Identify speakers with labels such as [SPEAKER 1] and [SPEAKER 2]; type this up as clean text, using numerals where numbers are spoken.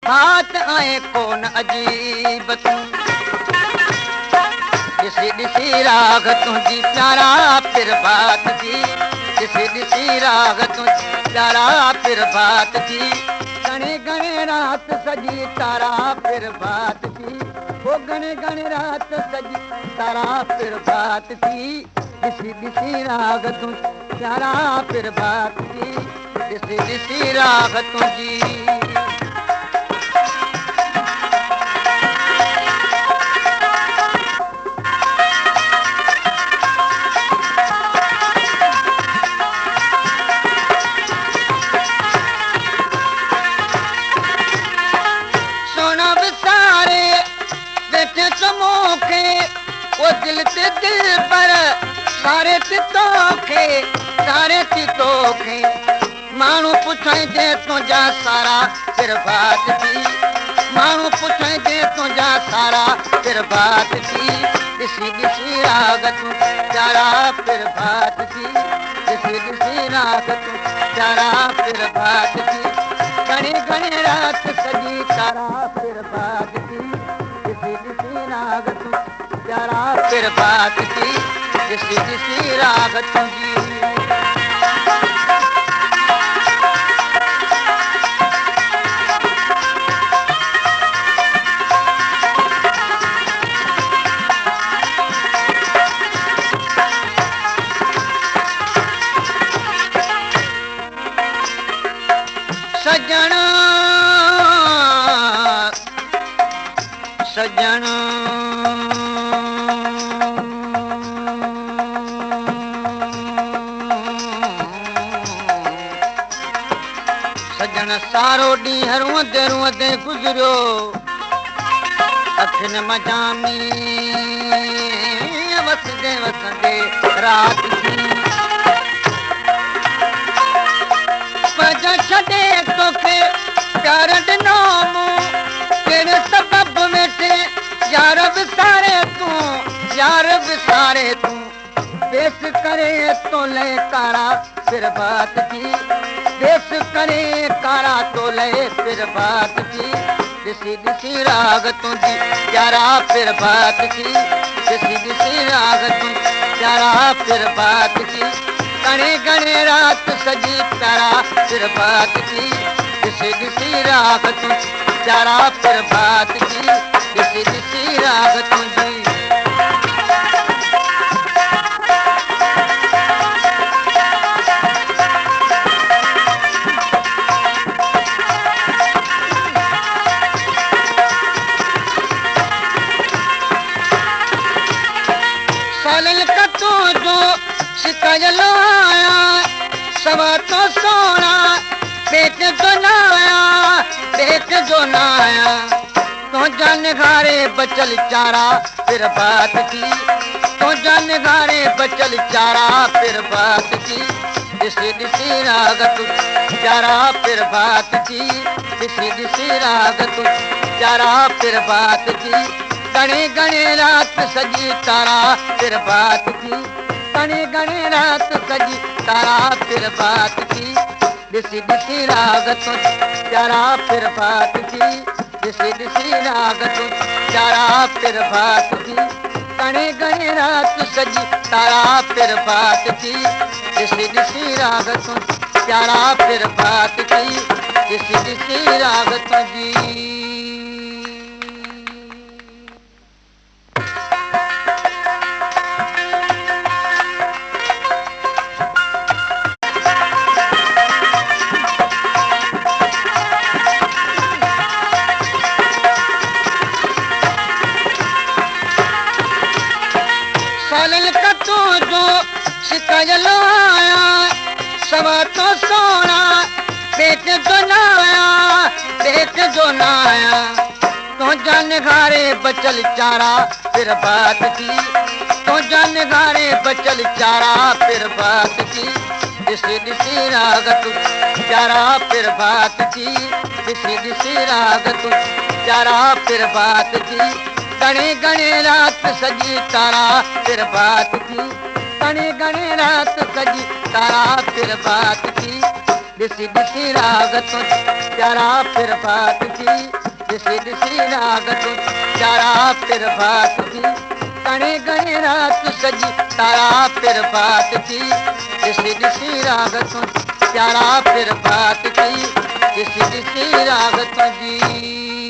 [SPEAKER 1] बात आए कौन अजीब तू ॾिसी राग तुझी प्यारा फिर बात थी ॾिसी राग तुझी प्यारा फिर बात थी घणे घणे रात सजी तारा फिर बात थी वो घणे घणे रात सजी तारा फिर बात थी ॾिसी राग तुझी प्यारा फिर बात थी ॾिसी राग तुझी वो दिल ते दिल पर सारे तोखे मानू पुछाई दे तुझा सारा फिर बात थी मानू पुछाई दे तुझा सारा फिर बात थी ॾिसी राग तू प्यारा फिर बात थी ॾिसी राग तू प्यारा फिर बात थी घणे घणे रात सजी तारा फिर बात थी ॾिसी राग तू प्यारा फिर बात थी ॾिसी राग तुझी सजन सजन सजन सारो ॾींहुं रुअंदे गुज़रियो अखियुनि मां जामी वसंदे रात थी पज छॾे तोखे प्यार ॾिनो मूं कहिड़े सबब वेठे यार विसारे तूं बेस करे तोले कारा फिर बात थी बेस करे कारा तोले फिर बात थी ॾिसी राग तुझी प्यारा फिर बात थी ॾिसी राग तुझी प्यारा फिर बात थी घणे घणे रात सजी प्यारा फिर बात थी ॾिसी राग तुझी प्यारा फिर बात थी ॾिसी राग तुझी शिकायलो आया सवा तो सोना पेट जो नाया तो जान घारे बचल चारा फिर बात की तो जान घारे बचल चारा फिर बात की ॾिसी राग तू प्यारा फिर बात की ॾिसी राग तू प्यारा फिर बात की घणे घणे रात सजी तारा फिर बात की घणे घणे रात सजी तारा फिर बात थी ॾिसी राग तू प्यारा फिर बात थी ॾिसी राग तू प्यारा फिर बात थी घणे घणे रात सजी तारा फिर बात थी ॾिसी राग तू प्यारा फिर बात थी ॾिसी राग तुझी शिकायलो आया सवा तो सोना पेट जो नाया तो जान घारे बचल चारा फिर बात थी तो जान घारे बचल चारा फिर बात थी ॾिसी राग तू प्यारा फिर बात थी ॾिसी राग तू प्यारा फिर बात थी घणे घणे रात सजी तारा फिर बात थी घणे घणे रात सजी तारा फिर बात थी ॾिसी राग तुझी प्यारा फिर बात थी ॾिसी ॾिसी राग तूं प्यारा फिर बात थी घणे घणे रात सजी तारा फिर बात थी ॾिसी ॾिसी राग तूं प्यारा फिर बात थी ॾिसी ॾिसी राग तुंहिंजी